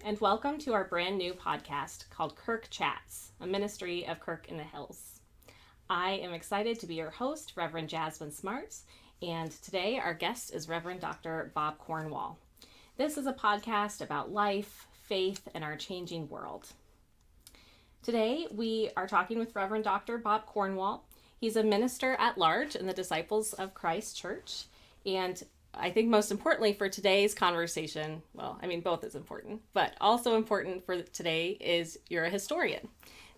and welcome to our brand new podcast called Kirk Chats, a ministry of Kirk in the Hills. I am excited to be your host, Reverend Jasmine Smarts, and today our guest is Reverend Dr. Bob Cornwall. This is a podcast about life, faith, and our changing world. Today we are talking with Reverend Dr. Bob Cornwall. He's a minister at large in the Disciples of Christ Church, and I think most importantly for today's conversation, both is important, but also important for today is you're a historian.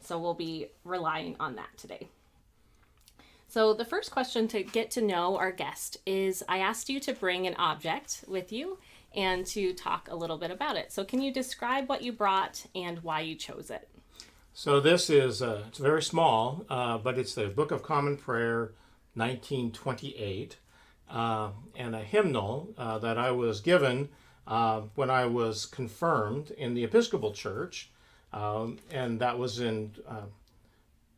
So we'll be relying on that today. So the first question to get to know our guest is I asked you to bring an object with you and to talk a little bit about it. So can you describe what you brought and why you chose it? So this is, it's very small, but it's the Book of Common Prayer, 1928. And a hymnal that I was given when I was confirmed in the Episcopal Church, and that was in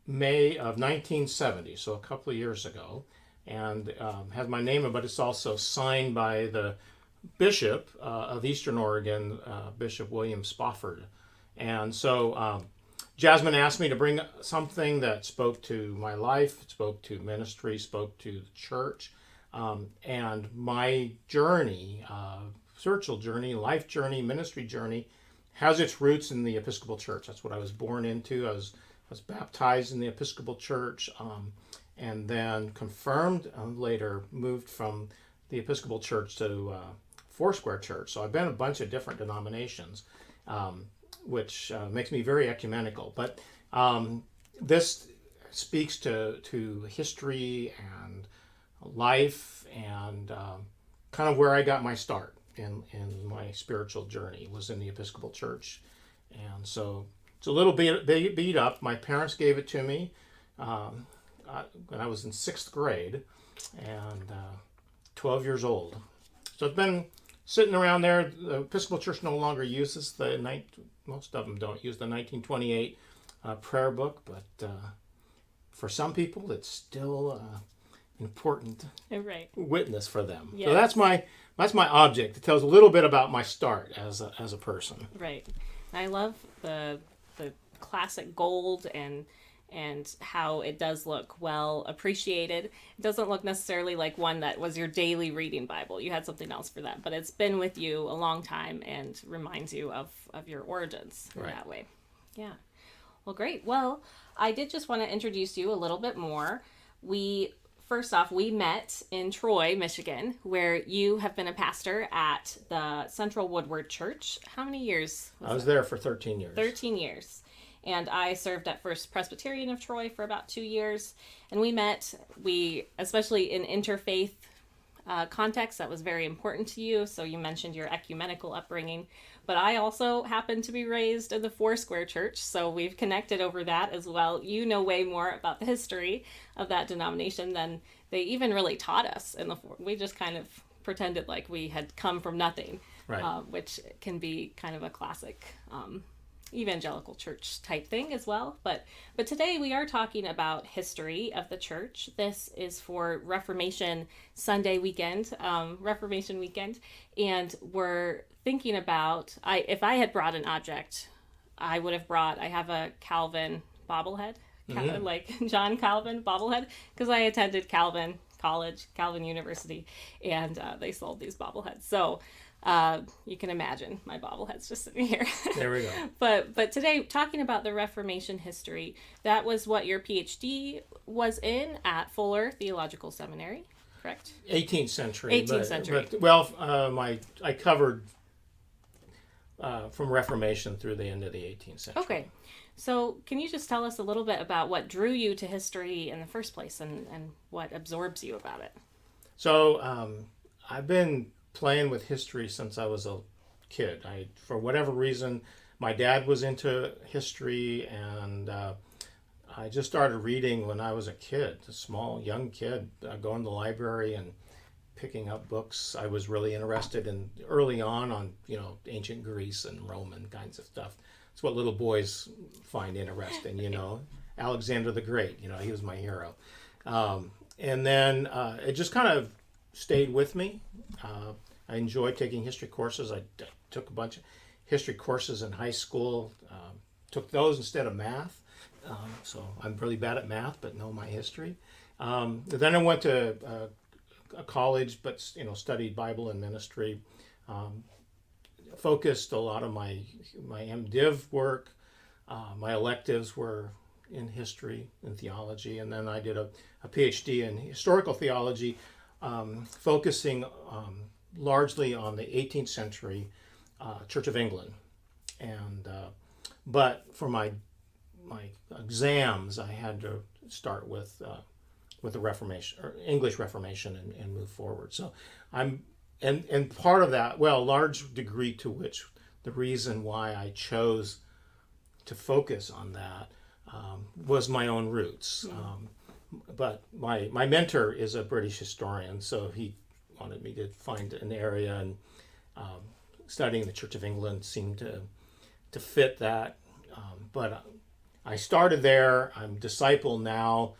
May of 1970, so a couple of years ago, and has my name in it, but it's also signed by the Bishop of Eastern Oregon, Bishop William Spofford. And so Jasmine asked me to bring something that spoke to my life, spoke to ministry, spoke to the church. And my journey, spiritual journey, life journey, ministry journey, has its roots in the Episcopal Church. That's what I was born into. I was baptized in the Episcopal Church, and then confirmed, later moved from the Episcopal Church to Foursquare Church. So I've been a bunch of different denominations, which makes me very ecumenical. But this speaks to history and life and kind of where I got my start in my spiritual journey was in the Episcopal Church. And so it's a little bit beat up. My parents gave it to me when I was in 6th grade and 12 years old. So it's been sitting around there. The Episcopal Church no longer uses most of them don't use the 1928 prayer book, but for some people it's still important witness for them. Yes. So that's my object. It tells a little bit about my start as a person. Right. I love the classic gold and how it does look well appreciated. It doesn't look necessarily like one that was your daily reading Bible. You had something else for that, but it's been with you a long time and reminds you of your origins in that way. Yeah. Well, great. Well, I did just want to introduce you a little bit more. First off, we met in Troy, Michigan, where you have been a pastor at the Central Woodward Church. How many years? I was there for 13 years. 13 years. And I served at First Presbyterian of Troy for about 2 years. And we met, especially in interfaith context, that was very important to you. So you mentioned your ecumenical upbringing. But I also happened to be raised in the Foursquare Church, so we've connected over that as well. You know way more about the history of that denomination than they even really taught us. We just kind of pretended like we had come from nothing, right. Which can be kind of a classic evangelical church type thing as well. But today we are talking about history of the church. This is for Reformation Sunday weekend, Reformation weekend, and we're thinking about, if I had brought an object, I have a Calvin bobblehead, like John Calvin bobblehead, because I attended Calvin College, Calvin University, and they sold these bobbleheads. So you can imagine my bobblehead's just sitting here. There we go. But today, talking about the Reformation history, that was what your PhD was in at Fuller Theological Seminary, correct? 18th century. 18th century. I covered from Reformation through the end of the 18th century. Okay. So can you just tell us a little bit about what drew you to history in the first place and what absorbs you about it? So I've been playing with history since I was a kid. For whatever reason, my dad was into history, and I just started reading when I was a kid, a small, young kid, going to the library and picking up books. I was really interested in early on ancient Greece and Roman kinds of stuff. It's what little boys find interesting, Alexander the Great, he was my hero. And then it just kind of stayed with me. I enjoyed taking history courses. I took a bunch of history courses in high school. Took those instead of math. So I'm really bad at math, but know my history. Then I went to a college, but studied Bible and ministry. Focused a lot of my MDiv work. My electives were in history and theology, and then I did a PhD in historical theology, focusing largely on the 18th century Church of England. And but for my exams, I had to start with the Reformation or English Reformation and move forward. So and part of that, well, a large degree to which the reason why I chose to focus on that was my own roots. But my mentor is a British historian, so he wanted me to find an area, and studying the Church of England seemed to fit that. But I started there. I'm disciple now,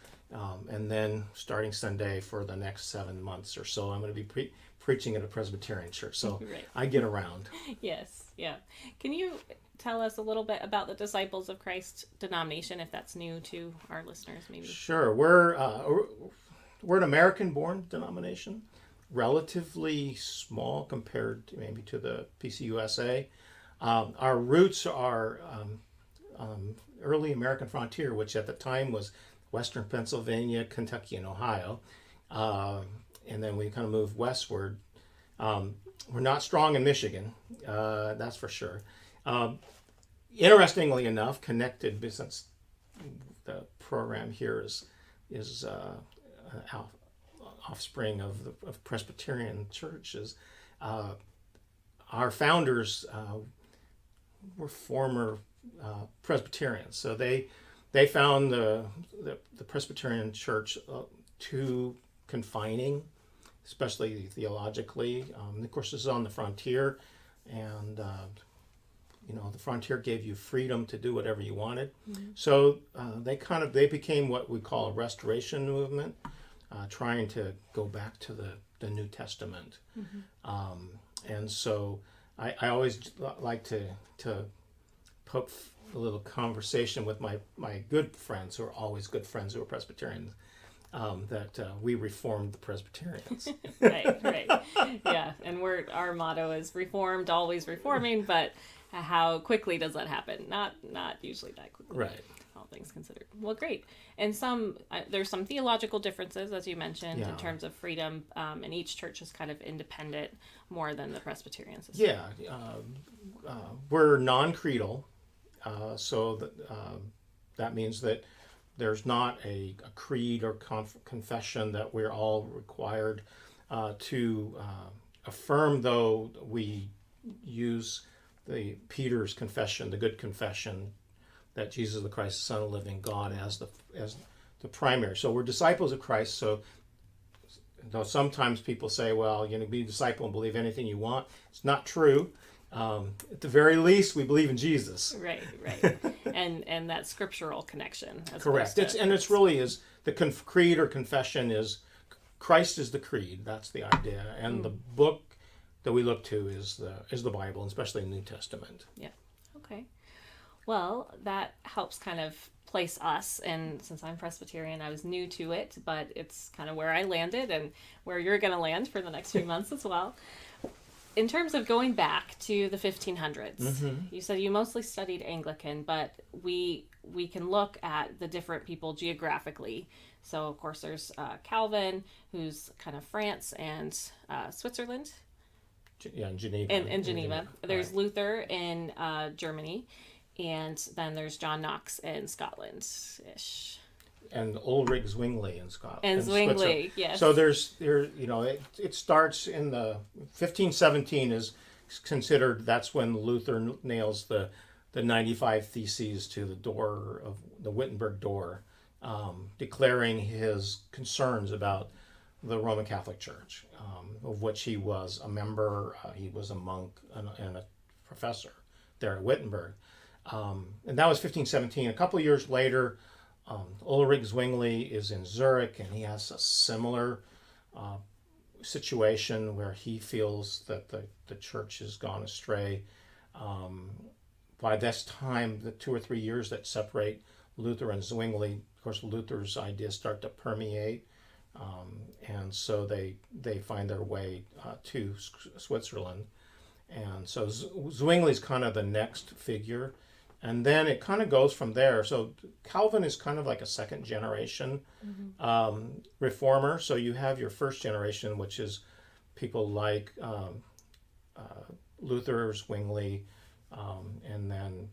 and then starting Sunday for the next 7 months or so, I'm going to be preaching at a Presbyterian church. So right. I get around. Yes, yeah. Can you tell us a little bit about the Disciples of Christ denomination, if that's new to our listeners, maybe? Sure. We're an American-born denomination, relatively small compared to maybe to the PCUSA. Our roots are early American frontier, which at the time was Western Pennsylvania, Kentucky, and Ohio. And then we kind of moved westward. We're not strong in Michigan, that's for sure. Interestingly enough, connected, since the program here is offspring of Presbyterian churches, our founders were former Presbyterians, so they found the Presbyterian church too confining, especially theologically. Of course, this is on the frontier, and the frontier gave you freedom to do whatever you wanted. Mm-hmm. So they became what we call a restoration movement, trying to go back to the New Testament. Mm-hmm. And so I always like to poke a little conversation with my good friends, who are always good friends who are Presbyterians, that we reformed the Presbyterians. Right. Yeah, and our motto is reformed, always reforming, but how quickly does that happen? Not usually that quickly. Right. All things considered. Well, great. And there's some theological differences, as you mentioned, in terms of freedom, and each church is kind of independent more than the Presbyterian system. Yeah. We're non-creedal, so that means that there's not a creed or confession that we're all required to affirm, though we use the Peter's confession, the good confession, that Jesus is the Christ, the Son of the living God, as the primary. So we're disciples of Christ. So though sometimes people say, well, be a disciple and believe anything you want, it's not true. At the very least, we believe in Jesus. Right. and that scriptural connection. Correct. It's really is the creed or confession is Christ is the creed. That's the idea, and the book that we look to is the Bible, and especially the New Testament. Yeah. Okay. Well, that helps kind of place us, and since I'm Presbyterian, I was new to it, but it's kind of where I landed and where you're going to land for the next few months as well. In terms of going back to the 1500s, mm-hmm. you said you mostly studied Anglican, but we can look at the different people geographically. So, of course, there's Calvin, who's kind of France and Switzerland. Yeah, Geneva. And Geneva. There's right. Luther in Germany, and then there's John Knox in Scotland-ish. And Ulrich Zwingli in Scotland. And Zwingli, yes. So it starts in the 1517 is considered, that's when Luther nails the 95 Theses to the door of the Wittenberg door, declaring his concerns about the Roman Catholic Church, of which he was a member. He was a monk and a professor there at Wittenberg. And that was 1517. A couple of years later, Ulrich Zwingli is in Zurich, and he has a similar situation where he feels that the church has gone astray. By this time, the 2 or 3 years that separate Luther and Zwingli, of course, Luther's ideas start to permeate, and so they find their way to Switzerland. And so Zwingli's kind of the next figure. And then it kind of goes from there. So Calvin is kind of like a second generation reformer. So you have your first generation, which is people like Luther, Zwingli, and then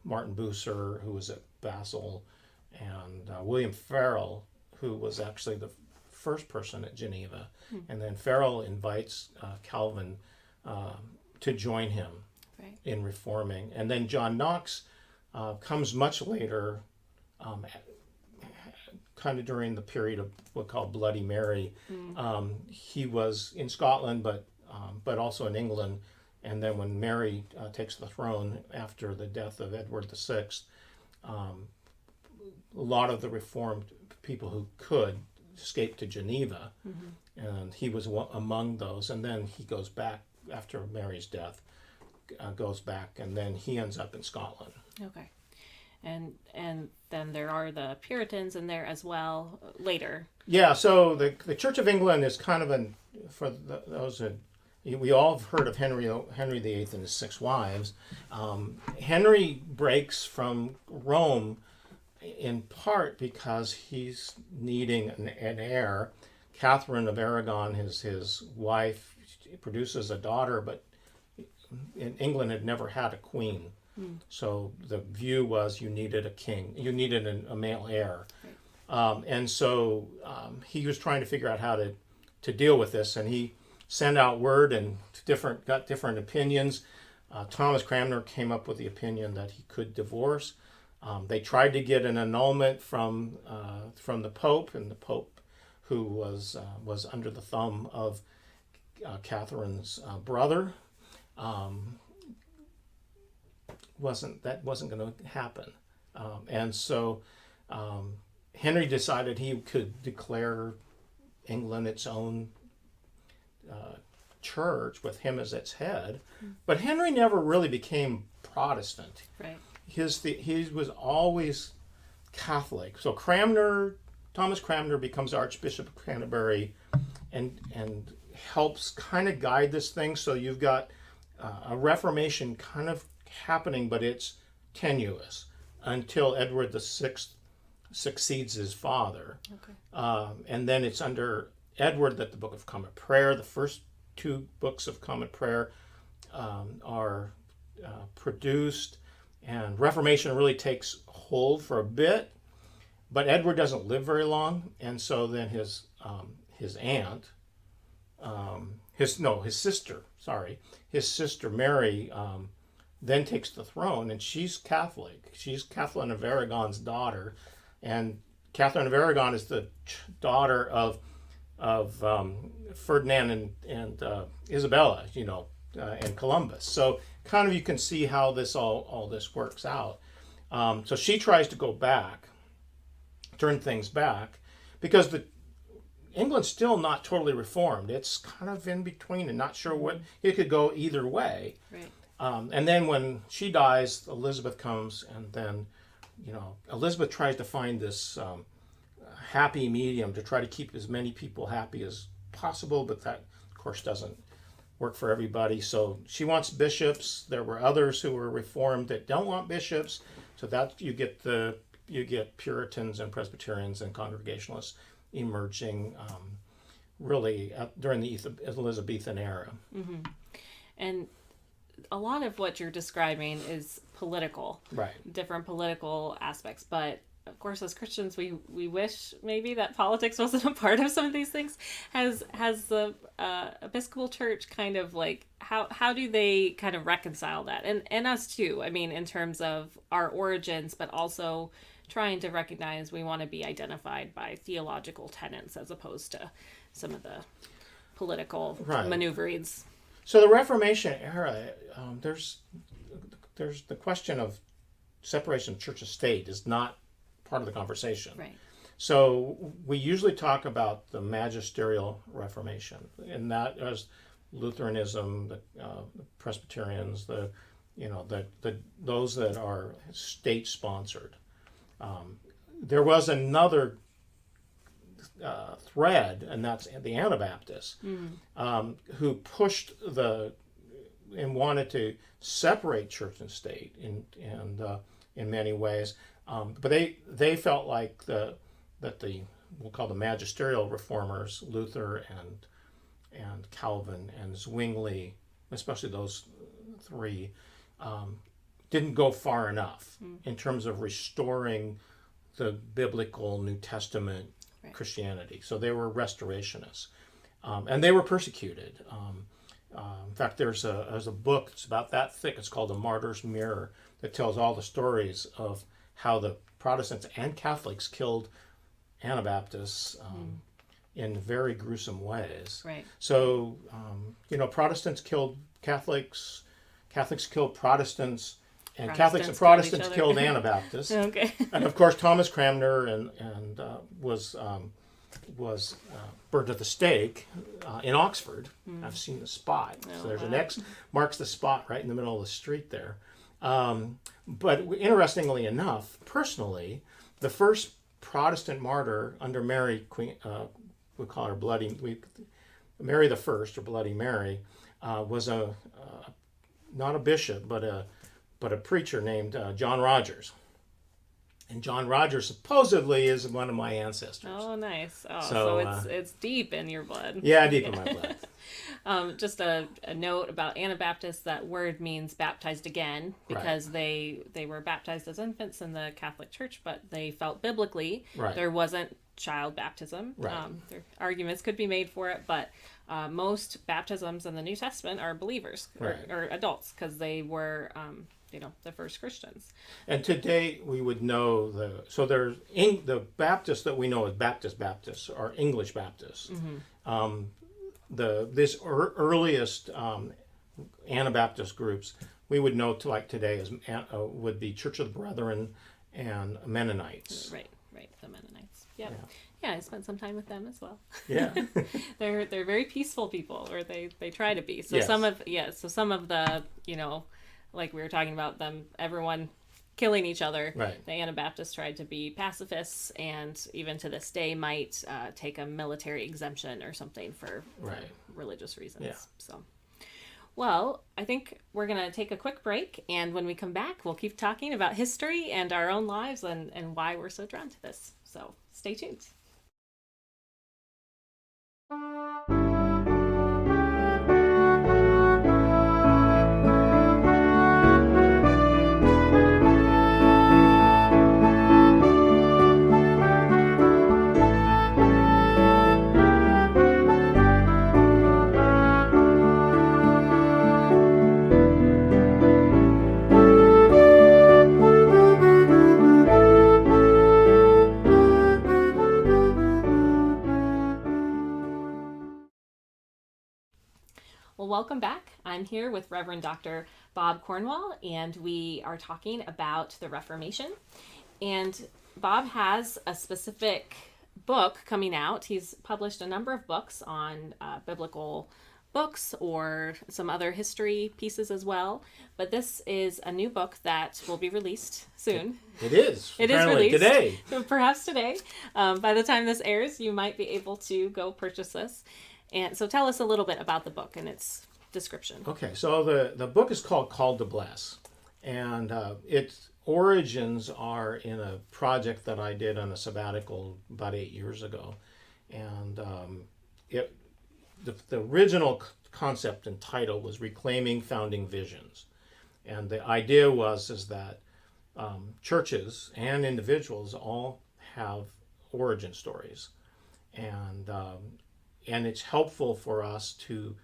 Martin Bucer, who was at Basel, and William Farel, who was actually the first person at Geneva. And then Farel invites Calvin to join him in reforming. And then John Knox comes much later, kind of during the period of what's called Bloody Mary. He was in Scotland, but also in England. And then when Mary takes the throne after the death of Edward VI, a lot of the Reformed people who could escaped to Geneva, and he was among those. And then he goes back after Mary's death, goes back, and then he ends up in Scotland. Okay. And then there are the Puritans in there as well later. Yeah, so the Church of England is kind of we all have heard of Henry VIII and his 6 wives. Henry breaks from Rome in part because he's needing an heir. Catherine of Aragon, his wife, produces a daughter, but in England had never had a queen. So the view was you needed a king, you needed a male heir. And so he was trying to figure out how to deal with this, and he sent out word and got different opinions. Thomas Cranmer came up with the opinion that he could divorce. They tried to get an annulment from the Pope, and the Pope, who was under the thumb of Catherine's brother, wasn't going to happen, and so Henry decided he could declare England its own church with him as its head. But Henry never really became Protestant. Right. He was always Catholic. So Thomas Cranmer becomes Archbishop of Canterbury, and helps kind of guide this thing. So you've got a Reformation kind of happening, but it's tenuous until Edward VI succeeds his father. Okay. And then it's under Edward that the Book of Common Prayer, the first 2 books of Common Prayer, are produced, and Reformation really takes hold for a bit. But Edward doesn't live very long, and so then his sister Mary then takes the throne, and she's Catholic. She's Catherine of Aragon's daughter, and Catherine of Aragon is the daughter of Ferdinand and Isabella, and Columbus. So kind of you can see how this all this works out. So she tries to go back, turn things back, because England's still not totally reformed. It's kind of in between and not sure what, it could go either way. Right. And then when she dies, Elizabeth comes, and then, Elizabeth tries to find this happy medium to try to keep as many people happy as possible, but that, of course, doesn't work for everybody. So she wants bishops. There were others who were reformed that don't want bishops. So that you get Puritans and Presbyterians and Congregationalists emerging really during the Elizabethan era. Mm-hmm. And a lot of what you're describing is political, right? Different political aspects, but of course, as Christians, we wish maybe that politics wasn't a part of some of these things. Has the Episcopal Church kind of like, how do they kind of reconcile that? And us too, I mean, in terms of our origins, but also trying to recognize we want to be identified by theological tenets as opposed to some of the political maneuverings. So the Reformation era, there's the question of separation of church and state is not part of the conversation. Right. So we usually talk about the magisterial Reformation, and that was Lutheranism, the Presbyterians, those that are state sponsored. There was another thread, and that's the Anabaptists, who pushed and wanted to separate church and state in many ways. But they felt like that we'll call the magisterial reformers, Luther and Calvin and Zwingli, especially those three, didn't go far enough in terms of restoring the biblical New Testament Christianity. So they were restorationists, and they were persecuted. In fact, there's a book. It's about that thick. It's called The Martyr's Mirror, that tells all the stories of how the Protestants and Catholics killed Anabaptists in very gruesome ways. Right. So, Protestants killed Catholics, Catholics killed Protestants, and Catholics and Protestants killed Anabaptists. Okay. And of course, Thomas Cranmer was burned at the stake in Oxford. I've seen the spot. So there's an X marks the spot right in the middle of the street there. But interestingly enough, personally, the first Protestant martyr under Mary, Queen, we call her Mary the First, or Bloody Mary, was not a bishop, but a preacher named John Rogers. And John Rogers supposedly is one of my ancestors. Oh, nice. Oh, so it's deep in your blood. Yeah, deep in my blood. Just a note about Anabaptists, that word means baptized again, because they were baptized as infants in the Catholic Church, but they felt biblically there wasn't child baptism. There arguments could be made for it, but most baptisms in the New Testament are believers or adults, because they were the first Christians. And today we would know the Baptists that we know as Baptists are English Baptists. This earliest Anabaptist groups we would know today as would be Church of the Brethren and Mennonites. Right, the Mennonites. Yeah, I spent some time with them as well. Yeah. they're very peaceful people, or they try to be. So some of the like we were talking about them, everyone killing each other. Right. The Anabaptists tried to be pacifists, and even to this day might take a military exemption or something for religious reasons. Yeah. So, well, I think we're going to take a quick break, and when we come back, we'll keep talking about history and our own lives and why we're so drawn to this. So stay tuned. Well, welcome back. I'm here with Reverend Dr. Bob Cornwall, and we are talking about the Reformation. And Bob has a specific book coming out. He's published a number of books on biblical books or some other history pieces as well. But this is a new book that will be released soon. It is. It is released today. Perhaps today. By the time this airs, you might be able to go purchase this. And so tell us a little bit about the book and its description. Okay, so the book is called Called to Bless, and its origins are in a project that I did on a sabbatical about 8 years ago. And the original concept and title was Reclaiming Founding Visions. And the idea is that churches and individuals all have origin stories. And it's helpful for us to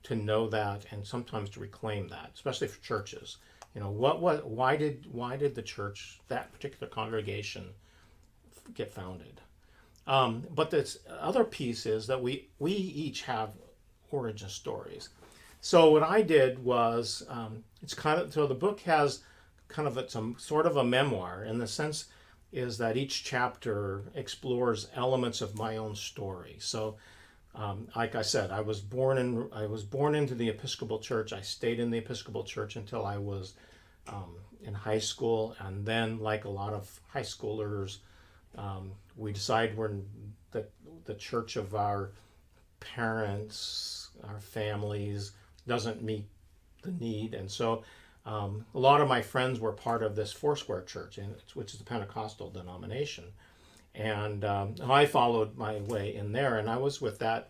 know that, and sometimes to reclaim that, especially for churches. Why did the church, that particular congregation, get founded? But this other piece is that we each have origin stories. So what I did was, the book has some sort of a memoir, in the sense is that each chapter explores elements of my own story. So Like I said, I was born into the Episcopal Church. I stayed in the Episcopal Church until I was in high school, and then, like a lot of high schoolers, we decide the church of our parents, our families, doesn't meet the need, and so a lot of my friends were part of this Foursquare Church, which is a Pentecostal denomination, and I followed my way in there, and I was with that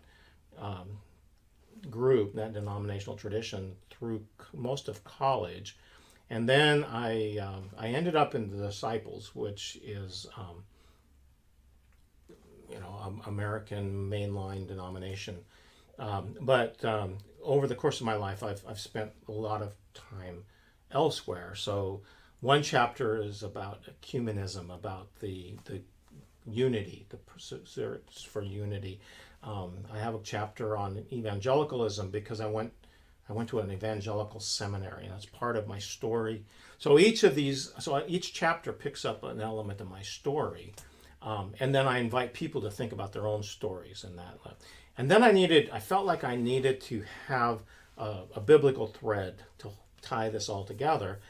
group, that denominational tradition, through most of college, and then I ended up in the Disciples, which is American mainline denomination. But over the course of my life, I've spent a lot of time elsewhere. So one chapter is about ecumenism, about the unity, the pursuit for unity. I have a chapter on evangelicalism because I went to an evangelical seminary, and that's part of my story. So each chapter picks up an element of my story. And then I invite people to think about their own stories in that. And then I felt like I needed to have a biblical thread to tie this all together.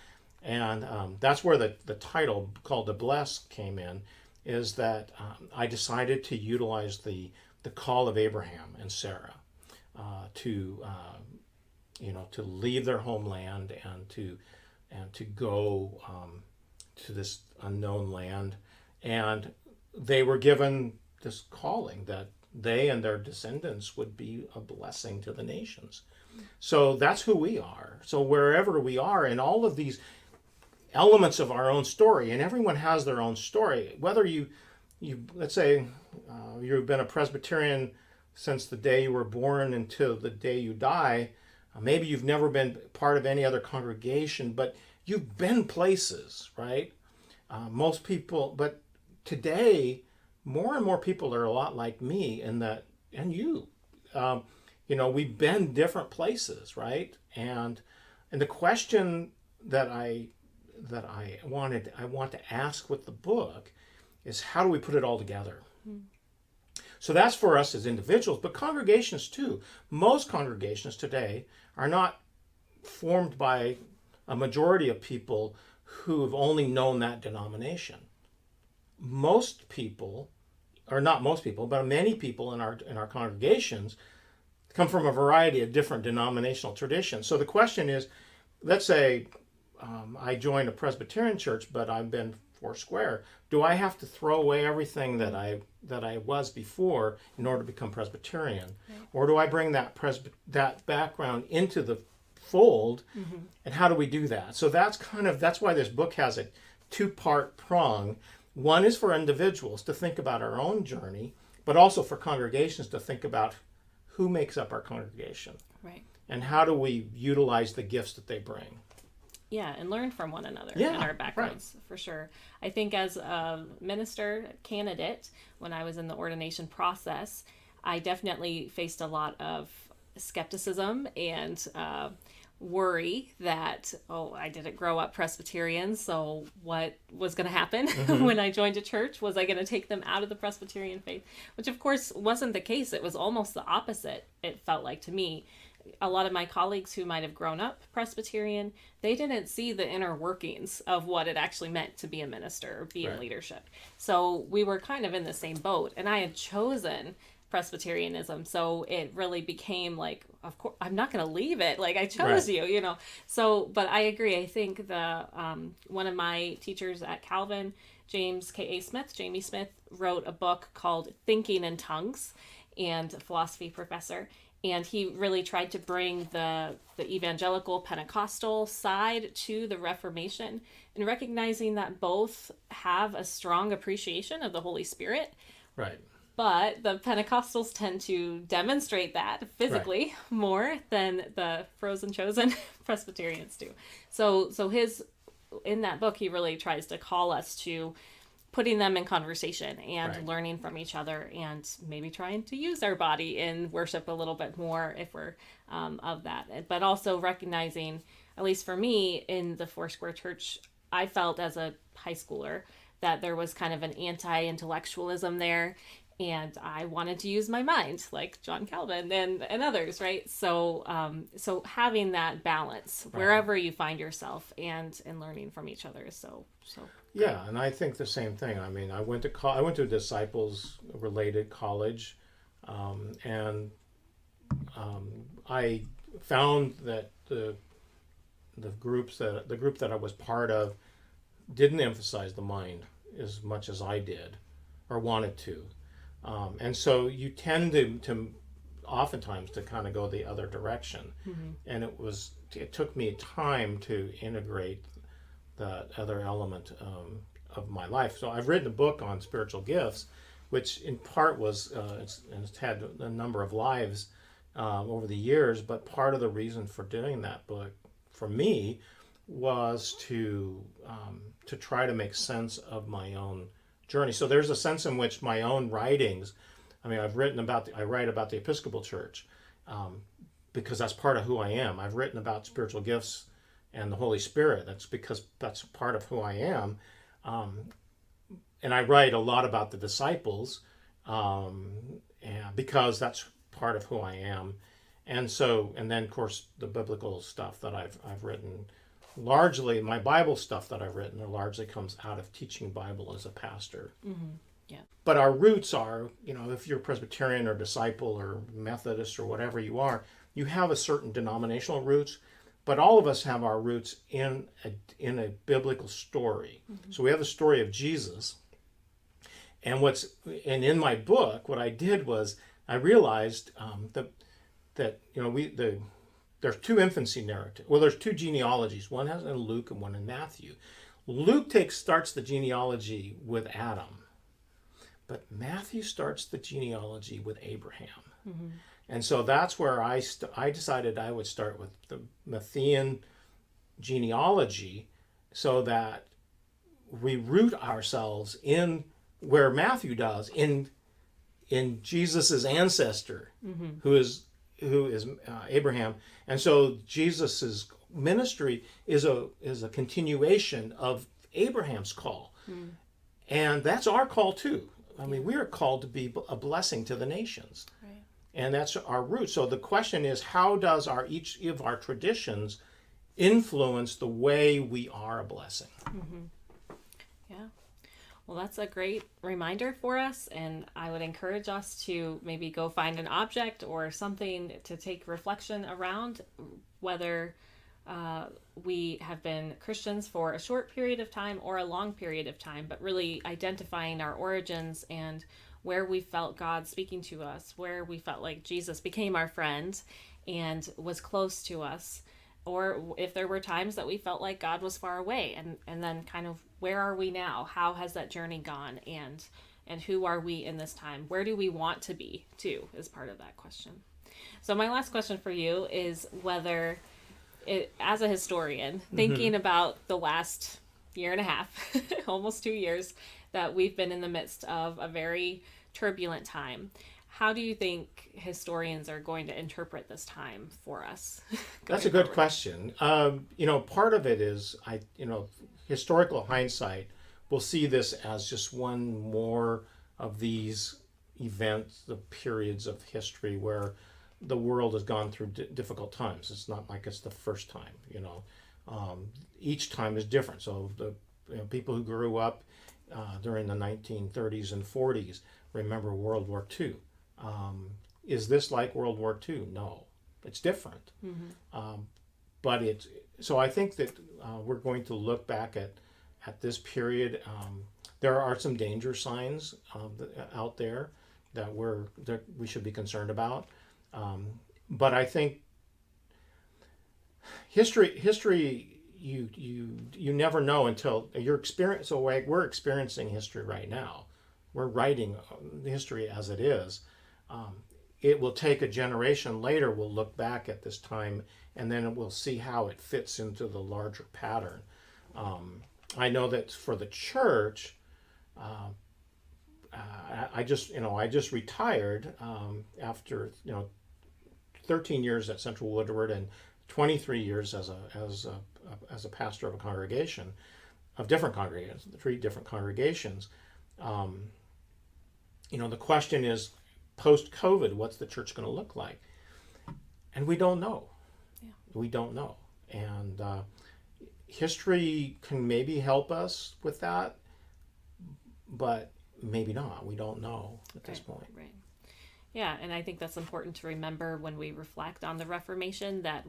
And that's where the title called The Blessed came in, is that I decided to utilize the call of Abraham and Sarah to leave their homeland and to go to this unknown land. And they were given this calling that they and their descendants would be a blessing to the nations. So that's who we are. So wherever we are, in all of these elements of our own story, and everyone has their own story, whether you let's say you've been a Presbyterian since the day you were born until the day you die, maybe you've never been part of any other congregation, but you've been places, right? Most people, but today, more and more people are a lot like me in that, and you. We've been different places, right? And the question that I want to ask with the book is, how do we put it all together? So that's for us as individuals, but congregations too. Most congregations today are not formed by a majority of people who have only known that denomination. Most people, or not most people, but many people in our congregations come from a variety of different denominational traditions. So the question is, let's say I joined a Presbyterian church, but I've been Foursquare. Do I have to throw away everything that I was before in order to become Presbyterian, or do I bring that background into the fold? Mm-hmm. And how do we do that? So that's why this book has a two-part prong. One is for individuals to think about our own journey, but also for congregations to think about who makes up our congregation. Right. And how do we utilize the gifts that they bring. Yeah, and learn from one another in our backgrounds, for sure. I think as a minister candidate, when I was in the ordination process, I definitely faced a lot of skepticism and worry that, I didn't grow up Presbyterian, so what was going to happen when I joined a church? Was I going to take them out of the Presbyterian faith? Which, of course, wasn't the case. It was almost the opposite, it felt like to me. A lot of my colleagues who might have grown up Presbyterian, they didn't see the inner workings of what it actually meant to be a minister or be in leadership. So we were kind of in the same boat, and I had chosen Presbyterianism, so it really became like, of course, I'm not going to leave it. Like, I chose you, So, but I agree. I think the one of my teachers at Calvin, Jamie Smith, wrote a book called Thinking in Tongues, and a philosophy professor. And he really tried to bring the evangelical Pentecostal side to the Reformation, and recognizing that both have a strong appreciation of the Holy Spirit. Right. But the Pentecostals tend to demonstrate that physically more than the frozen chosen Presbyterians do. So in that book, he really tries to call us to putting them in conversation and learning from each other, and maybe trying to use our body in worship a little bit more if we're of that. But also recognizing, at least for me in the Foursquare Church, I felt as a high schooler that there was kind of an anti-intellectualism there, and I wanted to use my mind, like John Calvin and others, right? So having that balance wherever you find yourself, and learning from each other is so great. Yeah, and I think the same thing. I mean, I went to a disciples related college, and I found that the group that I was part of didn't emphasize the mind as much as I did or wanted to. And so you tend to oftentimes to kind of go the other direction. And it took me time to integrate that other element of my life. So I've written a book on spiritual gifts, which in part was, it's had a number of lives over the years, but part of the reason for doing that book for me was to try to make sense of my own journey. So there's a sense in which my own writings, I mean, I write about the Episcopal Church because that's part of who I am. I've written about spiritual gifts and the Holy Spirit. That's because that's part of who I am. And I write a lot about the disciples and because that's part of who I am. And then of course the biblical stuff that I've written, largely my Bible stuff that I've written largely comes out of teaching Bible as a pastor. Yeah. But our roots are, if you're Presbyterian or disciple or Methodist or whatever you are, you have a certain denominational roots, but all of us have our roots in a biblical story. So we have the story of Jesus. And in my book, what I did was I realized that there's two infancy narratives. Well, there's two genealogies. One has in Luke and one in Matthew. Luke starts the genealogy with Adam, but Matthew starts the genealogy with Abraham. And so that's where I decided I would start with the Matthean genealogy so that we root ourselves in where Matthew does, in Jesus's ancestor, who is Abraham. And so Jesus's ministry is a continuation of Abraham's call. And that's our call too. I mean, we are called to be a blessing to the nations. Right. And that's our root. So the question is, how does each of our traditions influence the way we are a blessing? Yeah. Well, that's a great reminder for us, and I would encourage us to maybe go find an object or something to take reflection around, whether we have been Christians for a short period of time or a long period of time, but really identifying our origins and where we felt God speaking to us, where we felt like Jesus became our friend and was close to us, or if there were times that we felt like God was far away, and then kind of where are we now? How has that journey gone? And who are we in this time? Where do we want to be too, is part of that question. So my last question for you is whether as a historian, thinking about the last year and a half, almost 2 years, that we've been in the midst of a very turbulent time, how do you think historians are going to interpret this time for us? That's a good question. Part of it is, historical hindsight will see this as just one more of these events, the periods of history where the world has gone through difficult times. It's not like it's the first time, each time is different. So the people who grew up during the 1930s and 40s remember World War II. Is this like World War II? No, it's different. So I think that we're going to look back at this period. There are some danger signs out there that we should be concerned about. But I think history you never know until you're experiencing. So we're experiencing history right now. We're writing history as it is. It will take a generation later. We'll look back at this time, and then we'll see how it fits into the larger pattern. I know that for the church, I just retired after 13 years at Central Woodward and 23 years as a pastor of a congregation, of different congregations, 3 different congregations. the question is, post-COVID, what's the church going to look like? And we don't know. Yeah. We don't know. And history can maybe help us with that, but maybe not. We don't know at this point. Right. Yeah, and I think that's important to remember when we reflect on the Reformation, that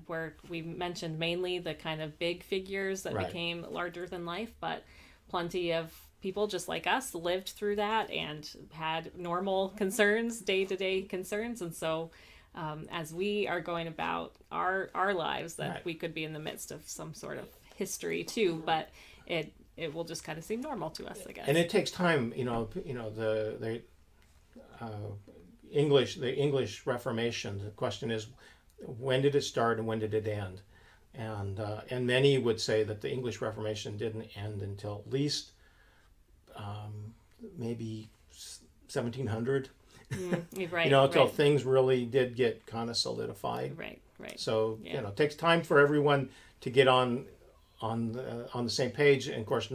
we mentioned mainly the kind of big figures that became larger than life, but plenty of people just like us lived through that and had normal concerns, day-to-day concerns. And so as we are going about our lives, that we could be in the midst of some sort of history too, but it will just kind of seem normal to us, I guess. And it takes time, the English Reformation. The question is, when did it start and when did it end? And many would say that the English Reformation didn't end until at least maybe 1700. Right. Until things really did get kind of solidified. Right. So it takes time for everyone to get on the same page, and of course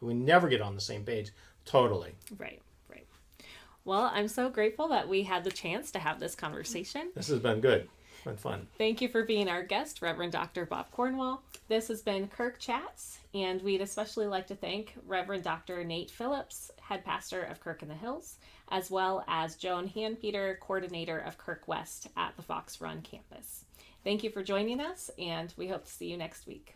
we never get on the same page totally. Right. Well, I'm so grateful that we had the chance to have this conversation. This has been good. It's been fun. Thank you for being our guest, Reverend Dr. Bob Cornwall. This has been Kirk Chats, and we'd especially like to thank Reverend Dr. Nate Phillips, head pastor of Kirk in the Hills, as well as Joan Hanpeter, coordinator of Kirk West at the Fox Run campus. Thank you for joining us, and we hope to see you next week.